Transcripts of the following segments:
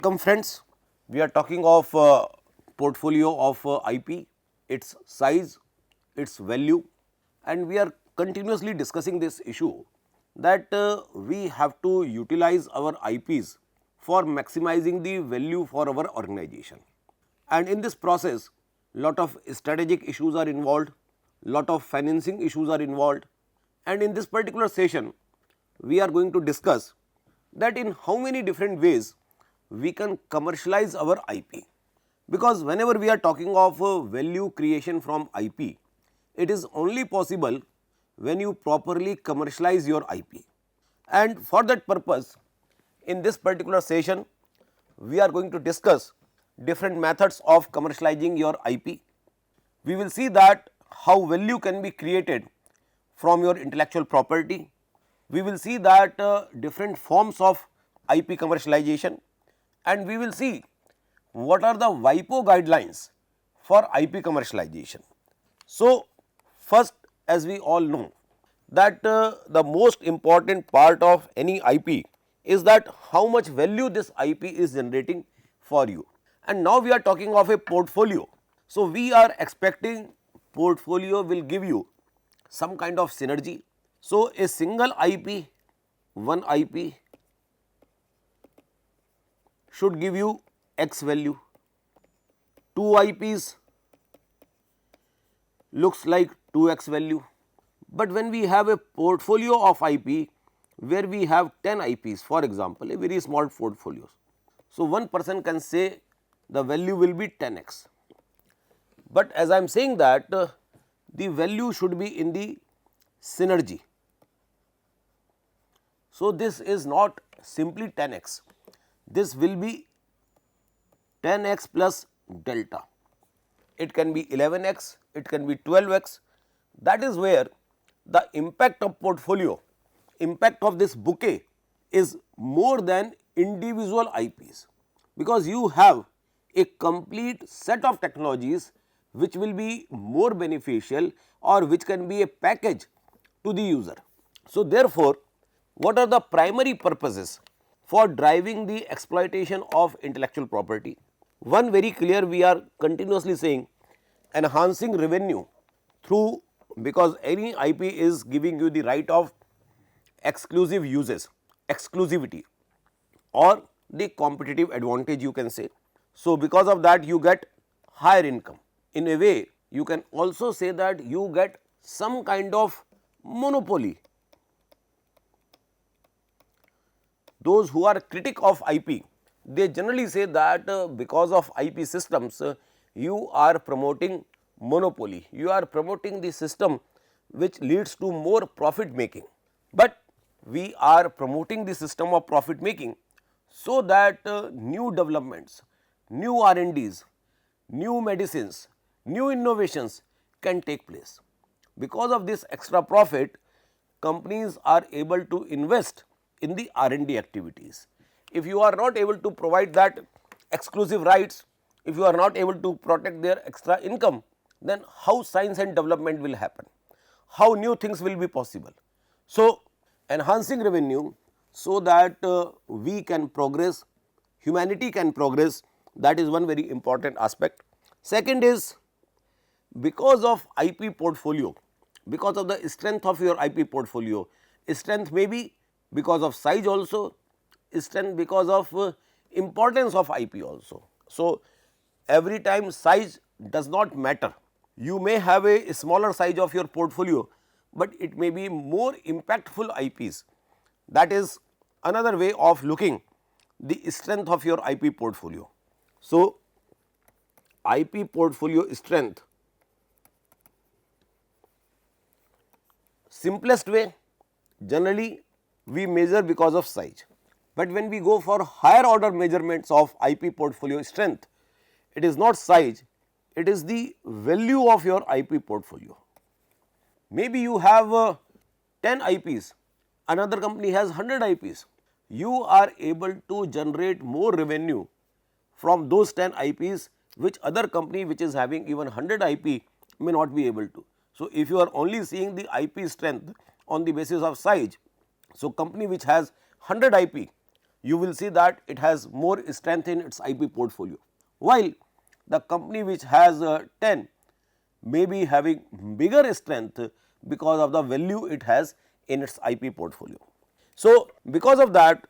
Welcome friends, we are talking of portfolio of IP, its size, its value, and we are continuously discussing this issue that we have to utilize our IPs for maximizing the value for our organization. And in this process, lot of strategic issues are involved, lot of financing issues are involved, and in this particular session, we are going to discuss that in how many different ways we can commercialize our IP. Because whenever we are talking of value creation from IP, it is only possible when you properly commercialize your IP. And for that purpose, in this particular session, we are going to discuss different methods of commercializing your IP. We will see that how value can be created from your intellectual property. We will see that different forms of IP commercialization, and we will see what are the WIPO guidelines for IP commercialization. So, first, as we all know that the most important part of any IP is that how much value this IP is generating for you. And now we are talking of a portfolio. So, we are expecting portfolio will give you some kind of synergy. So, a single IP, one IP should give you X value, 2 IPs looks like 2X value. But when we have a portfolio of IP where we have 10 IPs, for example, a very small portfolio. So, one person can say the value will be 10X. But as I am saying that the value should be in the synergy. So, this is not simply 10X, this will be 10X plus delta. It can be 11X, it can be 12X. That is where the impact of portfolio, impact of this bouquet is more than individual IPs, because you have a complete set of technologies which will be more beneficial or which can be a package to the user. So, therefore, what are the primary purposes for driving the exploitation of intellectual property? One very clear, we are continuously saying enhancing revenue through, because any IP is giving you the right of exclusive uses, exclusivity or the competitive advantage you can say. So, because of that you get higher income. In a way you can also say that you get some kind of monopoly. Those who are critic of IP, they generally say that because of IP systems you are promoting monopoly, you are promoting the system which leads to more profit making. But we are promoting the system of profit making so that new developments, new R&Ds, new medicines, new innovations can take place. Because of this extra profit, companies are able to invest in the R&D activities. If you are not able to provide that exclusive rights, if you are not able to protect their extra income, then how science and development will happen, how new things will be possible. So, enhancing revenue so that we can progress, humanity can progress, that is one very important aspect. Second is, because of IP portfolio, because of the strength of your IP portfolio, strength may be because of size also, strength because of importance of IP also. So, every time size does not matter. You may have a smaller size of your portfolio, but it may be more impactful IPs. That is another way of looking the strength of your IP portfolio. So, IP portfolio strength, simplest way generally we measure because of size, but when we go for higher order measurements of IP portfolio strength, it is not size, it is the value of your IP portfolio. Maybe you have 10 IPs, another company has 100 IPs, you are able to generate more revenue from those 10 IPs which other company which is having even 100 IP may not be able to. So, if you are only seeing the IP strength on the basis of size, so company which has 100 IP, you will see that it has more strength in its IP portfolio, while the company which has 10 may be having bigger strength because of the value it has in its IP portfolio. So, because of that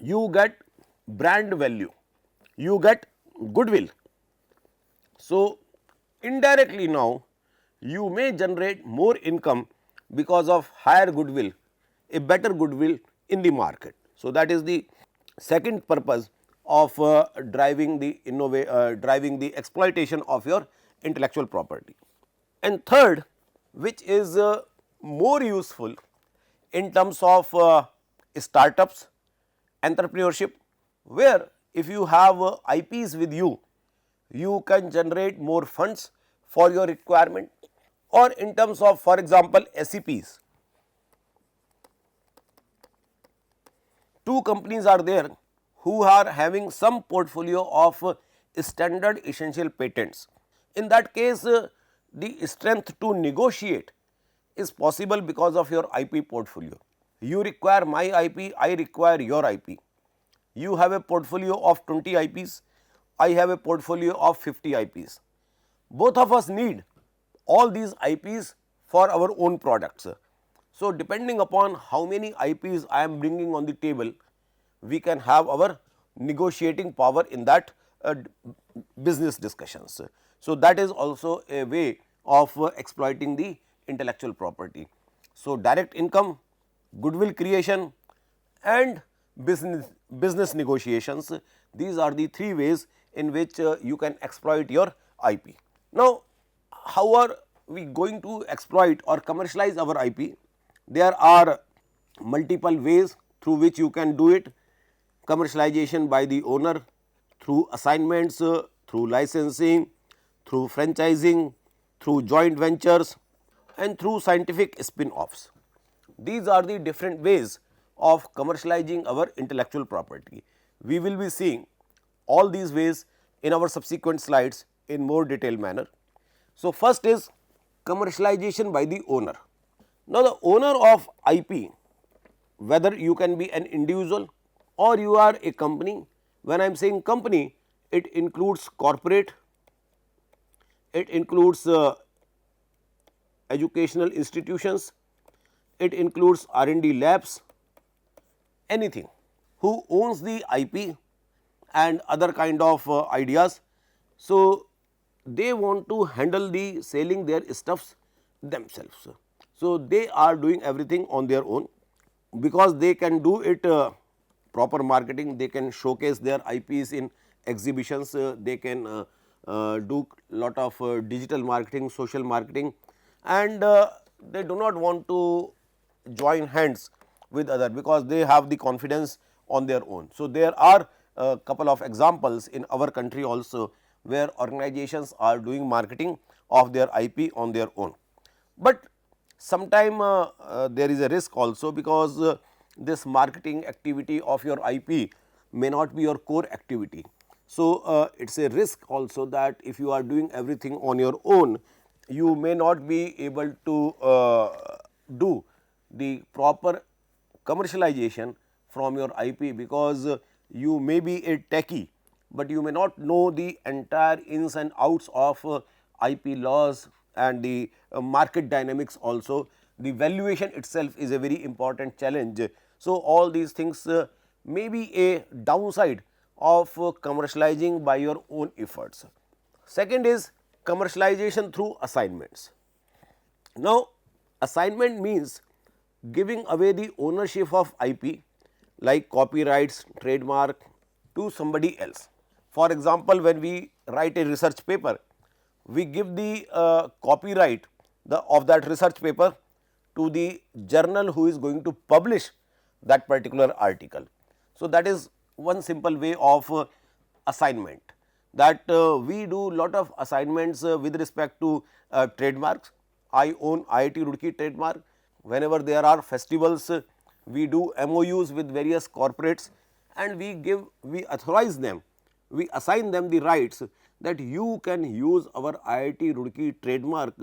you get brand value, you get goodwill. So, indirectly now you may generate more income because of higher goodwill, a better goodwill in the market. So, that is the second purpose of driving the exploitation of your intellectual property. And third, which is more useful in terms of startups, entrepreneurship, where if you have IPs with you, you can generate more funds for your requirement, or in terms of, for example, SEPs. Two companies are there who are having some portfolio of standard essential patents. In that case, the strength to negotiate is possible because of your IP portfolio. You require my IP, I require your IP. You have a portfolio of 20 IPs, I have a portfolio of 50 IPs. Both of us need all these IPs for our own products. So, depending upon how many IPs I am bringing on the table, we can have our negotiating power in that business discussions. So, that is also a way of exploiting the intellectual property. So, direct income, goodwill creation and business negotiations, these are the three ways in which you can exploit your IP. Now, how are we going to exploit or commercialize our IP? There are multiple ways through which you can do it. Commercialization by the owner, through assignments, through licensing, through franchising, through joint ventures and through scientific spin-offs. These are the different ways of commercializing our intellectual property. We will be seeing all these ways in our subsequent slides in more detailed manner. So, first is commercialization by the owner. Now, the owner of IP, whether you can be an individual or you are a company. When I am saying company, it includes corporate, it includes educational institutions, it includes R&D labs, anything who owns the IP and other kind of ideas. So, they want to handle the selling their stuffs themselves. So, they are doing everything on their own because they can do it proper marketing, they can showcase their IPs in exhibitions, they can do lot of digital marketing, social marketing, and they do not want to join hands with other because they have the confidence on their own. So, there are a couple of examples in our country also where organizations are doing marketing of their IP on their own. But sometime there is a risk also because this marketing activity of your IP may not be your core activity. So, it is a risk also that if you are doing everything on your own, you may not be able to do the proper commercialization from your IP because you may be a techie, but you may not know the entire ins and outs of IP laws and the market dynamics also. The valuation itself is a very important challenge. So, all these things may be a downside of commercializing by your own efforts. Second is commercialization through assignments. Now, assignment means giving away the ownership of IP like copyrights, trademark to somebody else. For example, when we write a research paper, we give the copyright of that research paper to the journal who is going to publish that particular article. So, that is one simple way of assignment, that we do lot of assignments with respect to trademarks. I own IIT Roorkee trademark. Whenever there are festivals, we do MOUs with various corporates and we authorize them, we assign them the rights that you can use our IIT Roorkee trademark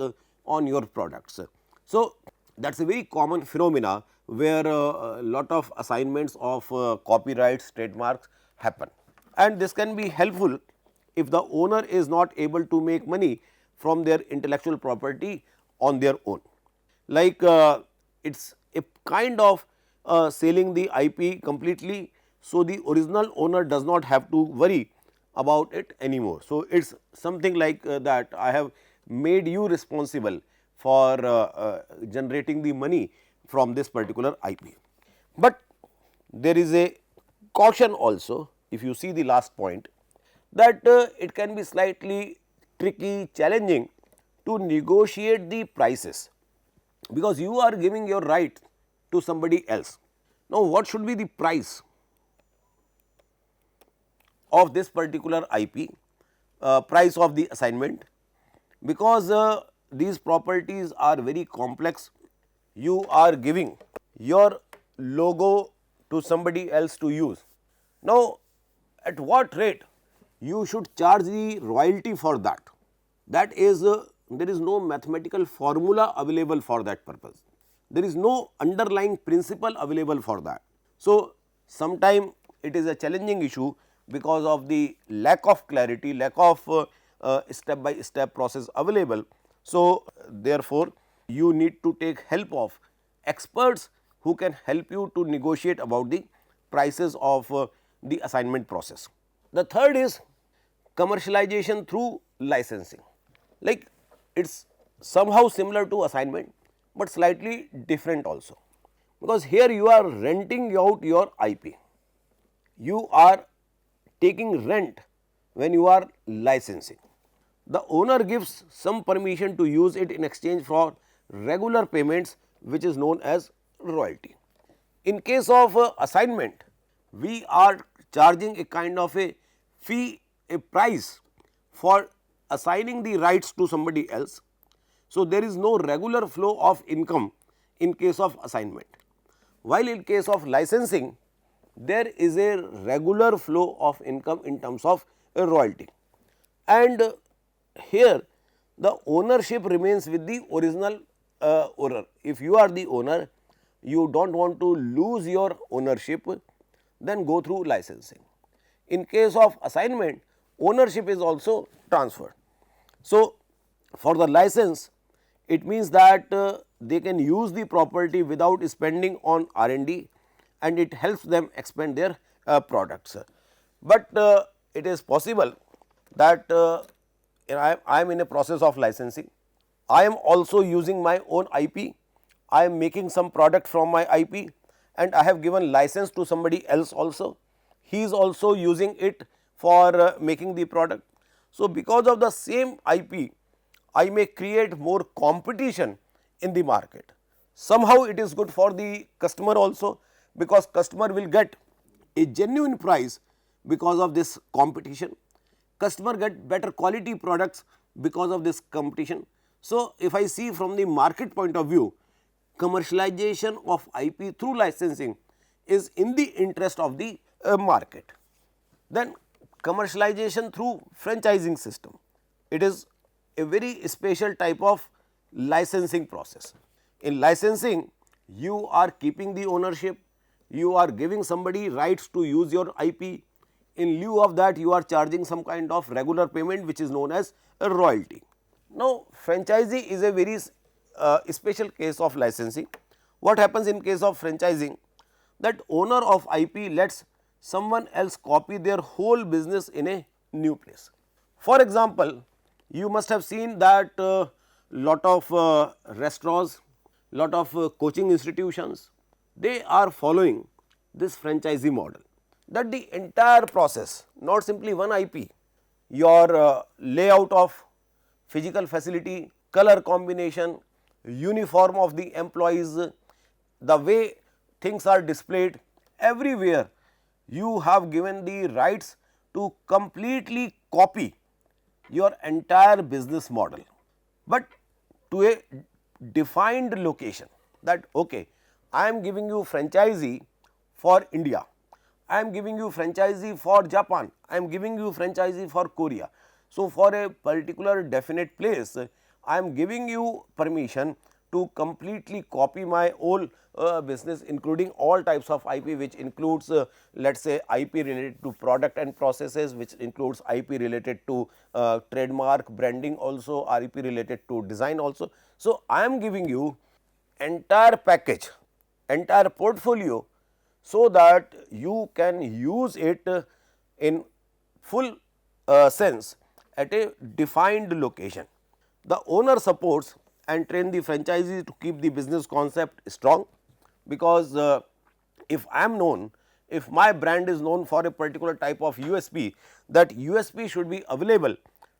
on your products. So, that is a very common phenomena where a lot of assignments of copyrights, trademarks happen, and this can be helpful if the owner is not able to make money from their intellectual property on their own. Like it is a kind of selling the IP completely, so the original owner does not have to worry about it anymore. So, it is something like that I have made you responsible for generating the money from this particular IP. But there is a caution also, if you see the last point, that it can be slightly tricky, challenging to negotiate the prices, because you are giving your right to somebody else. Now, what should be the price of this particular IP, price of the assignment, because these properties are very complex. You are giving your logo to somebody else to use. Now, at what rate you should charge the royalty for that? That is, there is no mathematical formula available for that purpose. There is no underlying principle available for that. So, sometime it is a challenging issue because of the lack of clarity, lack of step by step process available. So, therefore, you need to take help of experts who can help you to negotiate about the prices of the assignment process. The third is commercialization through licensing. Like it is somehow similar to assignment, but slightly different also, because here you are renting out your IP. You are taking rent when you are licensing. The owner gives some permission to use it in exchange for regular payments, which is known as royalty. In case of assignment, we are charging a kind of a fee, a price for assigning the rights to somebody else. So, there is no regular flow of income in case of assignment, while in case of licensing there is a regular flow of income in terms of a royalty, and here the ownership remains with the original owner. If you are the owner, you do not want to lose your ownership, then go through licensing. In case of assignment, ownership is also transferred. So, for the license, it means that they can use the property without spending on R&D, and it helps them expand their products. But it is possible that I am in a process of licensing. I am also using my own IP. I am making some product from my IP, and I have given license to somebody else also. He is also using it for making the product. So, because of the same IP, I may create more competition in the market. Somehow it is good for the customer also, because customer will get a genuine price because of this competition. Customer get better quality products because of this competition. So, if I see from the market point of view, commercialization of IP through licensing is in the interest of the market. Then commercialization through franchising system, it is a very special type of licensing process. In licensing, you are keeping the ownership, you are giving somebody rights to use your IP. In lieu of that, you are charging some kind of regular payment, which is known as a royalty. Now, franchisee is a very special case of licensing. What happens in case of franchising? That owner of IP lets someone else copy their whole business in a new place. For example, you must have seen that lot of restaurants, lot of coaching institutions, they are following this franchisee model, that the entire process, not simply one IP, your layout of physical facility, color combination, uniform of the employees, the way things are displayed, everywhere you have given the rights to completely copy your entire business model, but to a defined location, that okay, I am giving you franchisee for India, I am giving you franchisee for Japan, I am giving you franchisee for Korea. So, for a particular definite place, I am giving you permission to completely copy my own business, including all types of IP, which includes let us say IP related to product and processes, which includes IP related to trademark branding also, or IP related to design also. So, I am giving you entire package, entire portfolio, so that you can use it in full sense at a defined location. The owner supports and train the franchisee to keep the business concept strong, because if I am known, if my brand is known for a particular type of USP, that USP should be available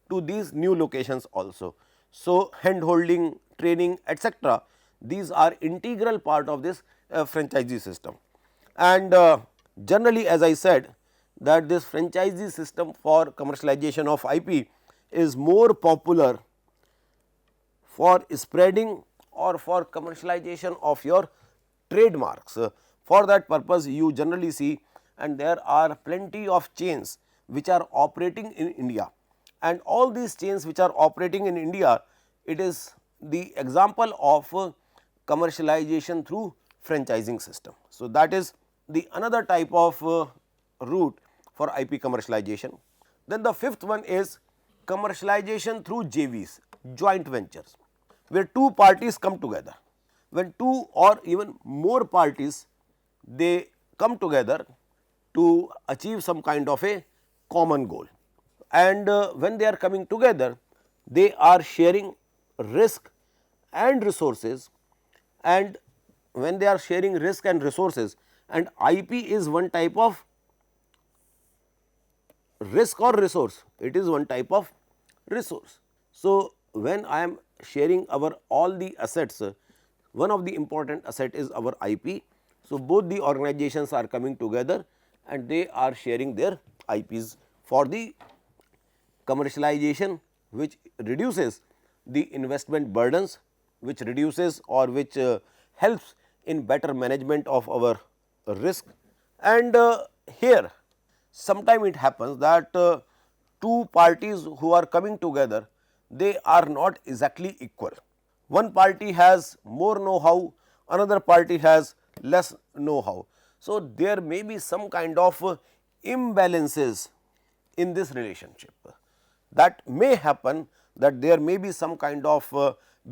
to these new locations also. So, hand holding, training, etc., these are integral part of this franchisee system. And generally, as I said, that this franchisee system for commercialization of IP is more popular for spreading or for commercialization of your trademarks. For that purpose, you generally see, and there are plenty of chains which are operating in India, and all these chains which are operating in India, it is the example of commercialization through franchising system. So, that is the another type of route for IP commercialization. Then the fifth one is commercialization through JVs, joint ventures, where two parties come together. When two or even more parties, they come together to achieve some kind of a common goal, and when they are coming together, they are sharing risk and resources, and when they are sharing risk and resources, and IP is one type of risk or resource, it is one type of resource. So, when I am sharing our all the assets, one of the important asset is our IP. So, both the organizations are coming together and they are sharing their IPs for the commercialization, which reduces the investment burdens, which reduces or which helps in better management of our risk. And here sometime it happens that two parties who are coming together, they are not exactly equal. One party has more know-how, another party has less know-how. So, there may be some kind of imbalances in this relationship. That may happen, that there may be some kind of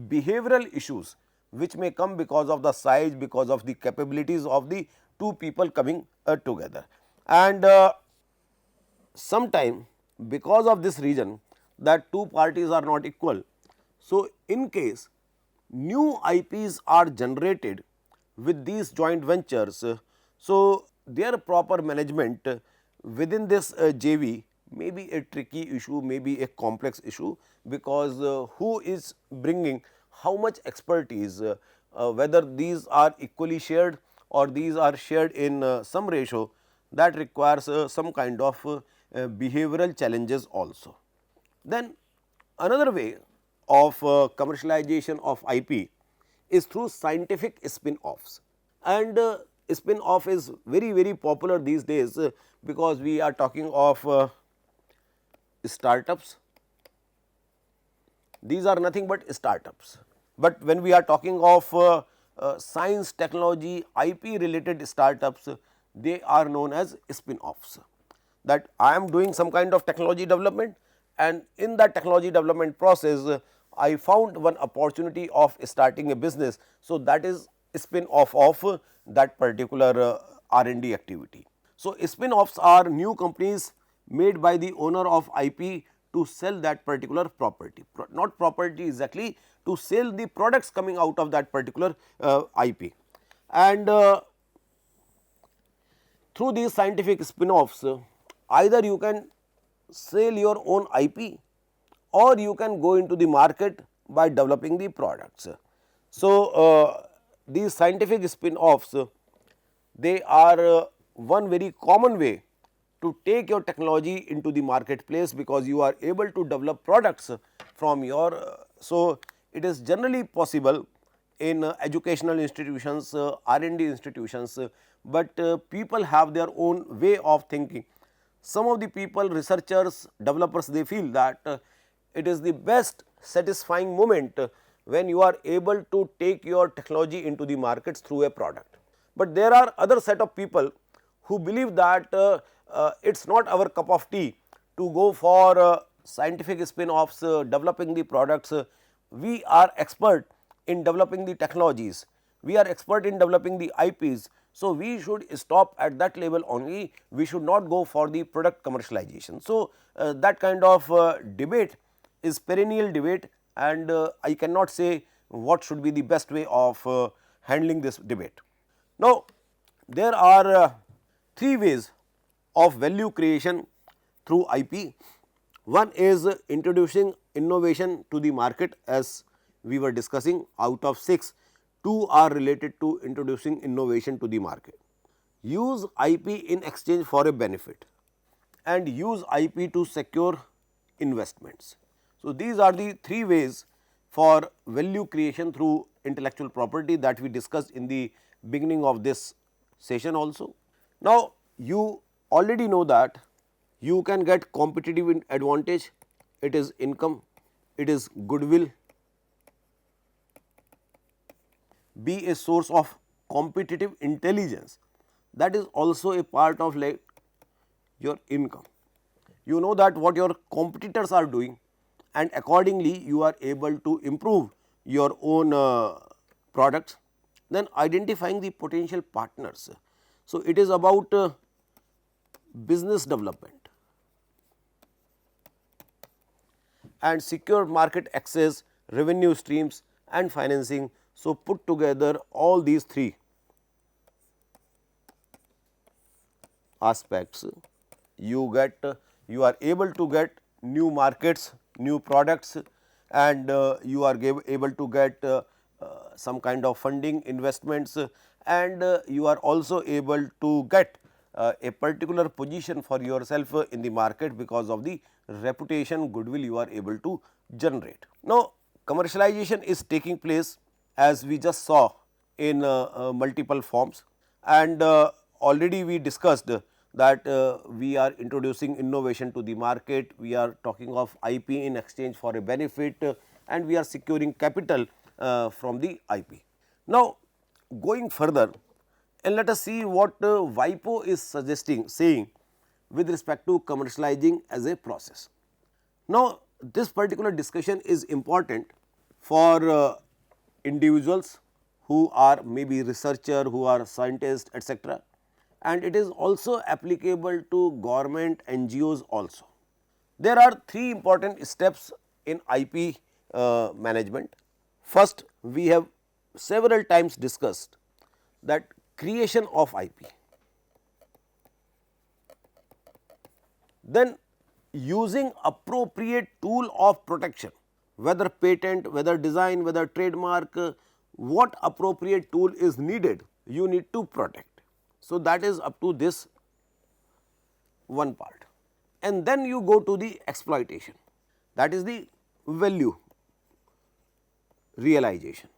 behavioral issues which may come because of the size, because of the capabilities of the two people coming together. And sometime because of this reason, that two parties are not equal. So, in case new IPs are generated with these joint ventures, so their proper management within this JV may be a tricky issue, may be a complex issue, because who is bringing how much expertise, whether these are equally shared or these are shared in some ratio, that requires some kind of behavioral challenges also. Then another way of commercialization of IP is through scientific spin-offs, and spin-off is very popular these days, because we are talking of startups. These are nothing but startups, but when we are talking of science, technology, IP related startups, they are known as spin-offs. That I am doing some kind of technology development, and in that technology development process, I found one opportunity of starting a business. So, that is spin-off of that particular R&D activity. So, spin-offs are new companies made by the owner of IP to sell that particular property, not property exactly, to sell the products coming out of that particular IP. And through these scientific spin-offs, either you can sell your own IP or you can go into the market by developing the products. So, these scientific spin-offs, they are one very common way to take your technology into the marketplace, because you are able to develop products from your. So, it is generally possible in educational institutions, R&D institutions, but people have their own way of thinking. Some of the people, researchers, developers, they feel that it is the best satisfying moment when you are able to take your technology into the markets through a product. But there are other set of people who believe that it's not our cup of tea to go for scientific spin-offs, developing the products. We are expert in developing the technologies, we are expert in developing the IPs. So, we should stop at that level only, we should not go for the product commercialization. So, that kind of debate is perennial debate, and I cannot say what should be the best way of handling this debate. Now, there are three ways of value creation through IP. One is introducing innovation to the market, as we were discussing. Out of 6, 2 are related to introducing innovation to the market. Use IP in exchange for a benefit, and use IP to secure investments. So, these are the three ways for value creation through intellectual property that we discussed in the beginning of this session also. Now, you already know that you can get competitive advantage, it is income, it is goodwill, be a source of competitive intelligence, that is also a part of like your income. You know that what your competitors are doing, and accordingly you are able to improve your own products. Then identifying the potential partners. So, it is about business development and secure market access, revenue streams and financing. So, put together all these three aspects, you are able to get new markets, new products, and you are able to get some kind of funding investments, and you are also able to get a particular position for yourself in the market because of the reputation, goodwill you are able to generate. Now, commercialization is taking place, as we just saw, in multiple forms, and already we discussed that we are introducing innovation to the market, we are talking of IP in exchange for a benefit, and we are securing capital from the IP. Now, going further, and let us see what WIPO is saying with respect to commercializing as a process. Now, this particular discussion is important for individuals who are maybe researcher, who are scientists, etc., and it is also applicable to government NGOs also. There are three important steps in IP management. First, we have several times discussed that creation of IP, then using appropriate tool of protection, whether patent, whether design, whether trademark, what appropriate tool is needed, you need to protect. So, that is up to this one part, and then you go to the exploitation, that is the value realization.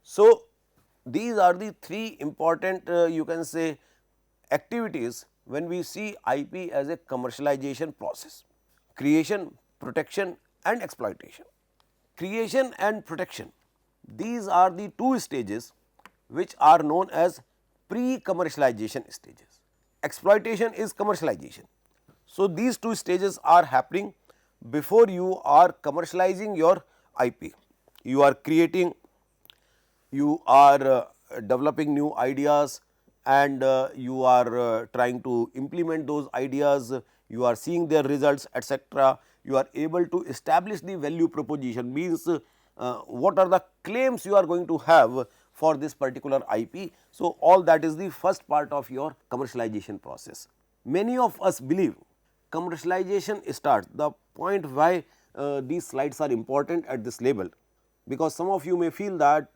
So, these are the three important you can say activities when we see IP as a commercialization process: creation, protection and exploitation. Creation and protection, these are the two stages which are known as pre-commercialization stages. Exploitation is commercialization. So, these two stages are happening before you are commercializing your IP. You are creating, you are developing new ideas, and you are trying to implement those ideas, you are seeing their results, etc. You are able to establish the value proposition, means what are the claims you are going to have for this particular IP. So, all that is the first part of your commercialization process. Many of us believe commercialization starts, the point why these slides are important at this level, because some of you may feel that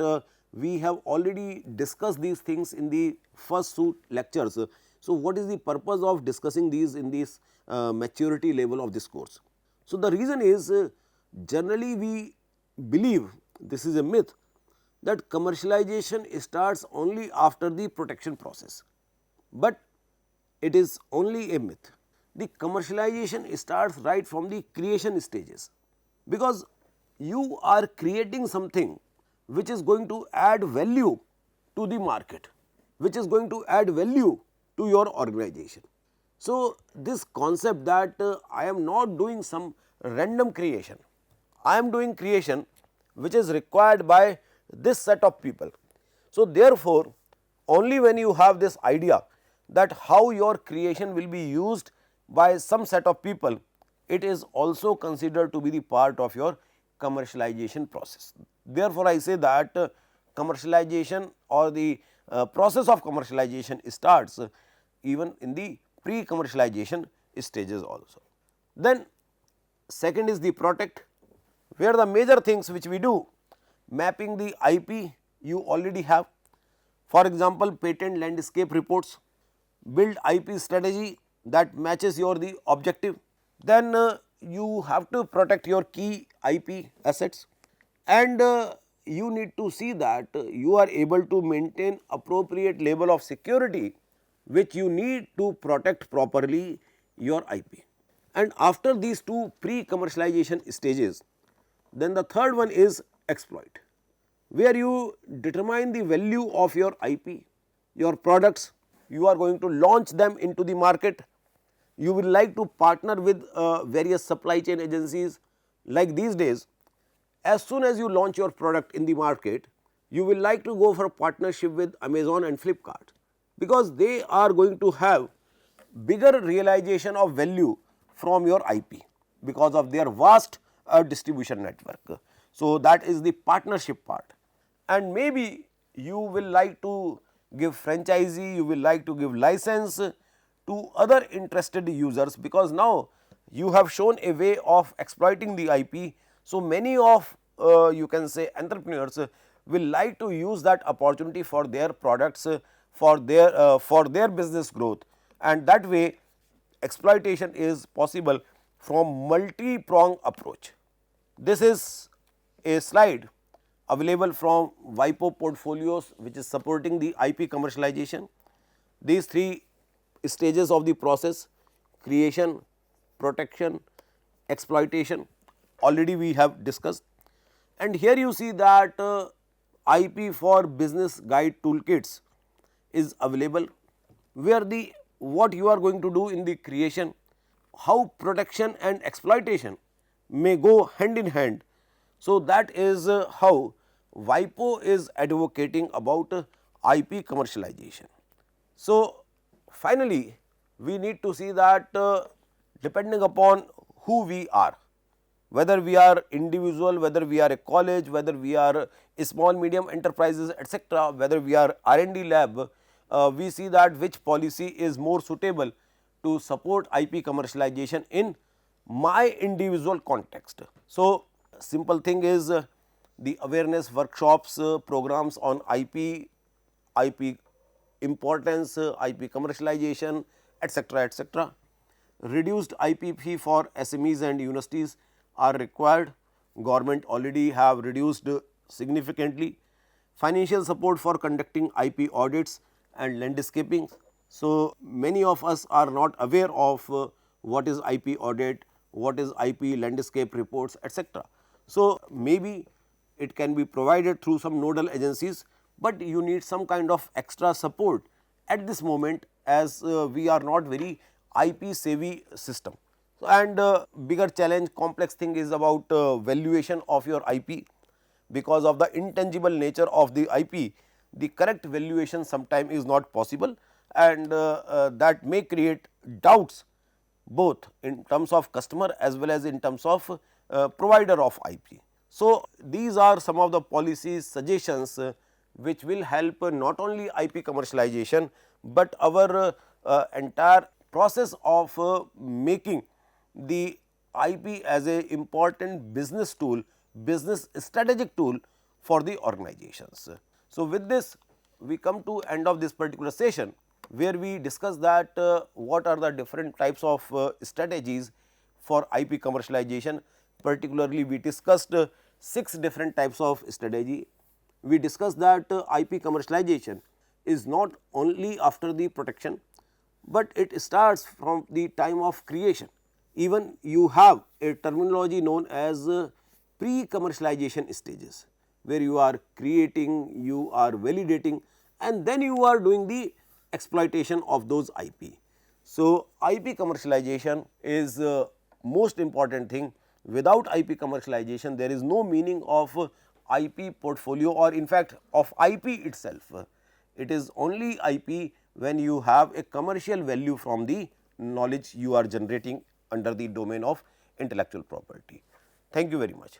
we have already discussed these things in the first two lectures. So, what is the purpose of discussing these in this maturity level of this course? So, the reason is generally we believe, this is a myth, that commercialization starts only after the protection process, but it is only a myth. The commercialization starts right from the creation stages. because you are creating something which is going to add value to the market, which is going to add value to your organization. So, this concept that I am not doing some random creation, I am doing creation which is required by this set of people. So, therefore, only when you have this idea that how your creation will be used by some set of people, it is also considered to be the part of your commercialization process. Therefore, I say that commercialization or the process of commercialization starts even in the pre-commercialization stages also. Then second is the protect, where the major things which we do, mapping the IP you already have. For example, patent landscape reports, build IP strategy that matches your the objective. Then you have to protect your key IP assets, and you need to see that you are able to maintain appropriate level of security which you need to protect properly your IP. And after these two pre-commercialization stages, then the third one is exploit, where you determine the value of your IP, your products, you are going to launch them into the market. You will like to partner with various supply chain agencies. Like these days, as soon as you launch your product in the market, you will like to go for partnership with Amazon and Flipkart, because they are going to have bigger realization of value from your IP because of their vast distribution network. So, that is the partnership part. And maybe you will like to give franchisee, you will like to give license to other interested users, because now you have shown a way of exploiting the IP. So, many of you can say entrepreneurs will like to use that opportunity for their products, for their business growth, and that way exploitation is possible from multi-prong approach. This is a slide available from WIPO portfolios which is supporting the IP commercialization. These three stages of the process: creation, protection, exploitation, already we have discussed. And here you see that IP for business guide toolkits is available, where the what you are going to do in the creation, how protection and exploitation may go hand in hand. So, that is how WIPO is advocating about IP commercialization. So, finally, we need to see that depending upon who we are, whether we are individual, whether we are a college, whether we are a small medium enterprises, etc., whether we are R&D lab, we see that which policy is more suitable to support IP commercialization in my individual context. So, simple thing is the awareness workshops, programs on IP importance, IP commercialization, etc., etc. Reduced IP fee for SMEs and universities are required. Government already have reduced significantly. Financial support for conducting IP audits and landscaping. So, many of us are not aware of what is IP audit, what is IP landscape reports, etc. So, maybe it can be provided through some nodal agencies, but you need some kind of extra support at this moment, as we are not very IP savvy system. And bigger challenge, complex thing is about valuation of your IP. Because of the intangible nature of the IP, the correct valuation sometime is not possible, and that may create doubts both in terms of customer as well as in terms of provider of IP. So, these are some of the policies suggestions which will help not only IP commercialization, but our entire process of making the IP as a important business tool, business strategic tool for the organizations. So, with this we come to end of this particular session, where we discuss that what are the different types of strategies for IP commercialization. Particularly, we discussed 6 different types of strategy. We discussed that IP commercialization is not only after the protection, but it starts from the time of creation. Even you have a terminology known as pre-commercialization stages, where you are creating, you are validating, and then you are doing the exploitation of those IP. So, IP commercialization is most important thing. Without IP commercialization, there is no meaning of IP portfolio, or in fact of IP itself. It is only IP when you have a commercial value from the knowledge you are generating under the domain of intellectual property. Thank you very much.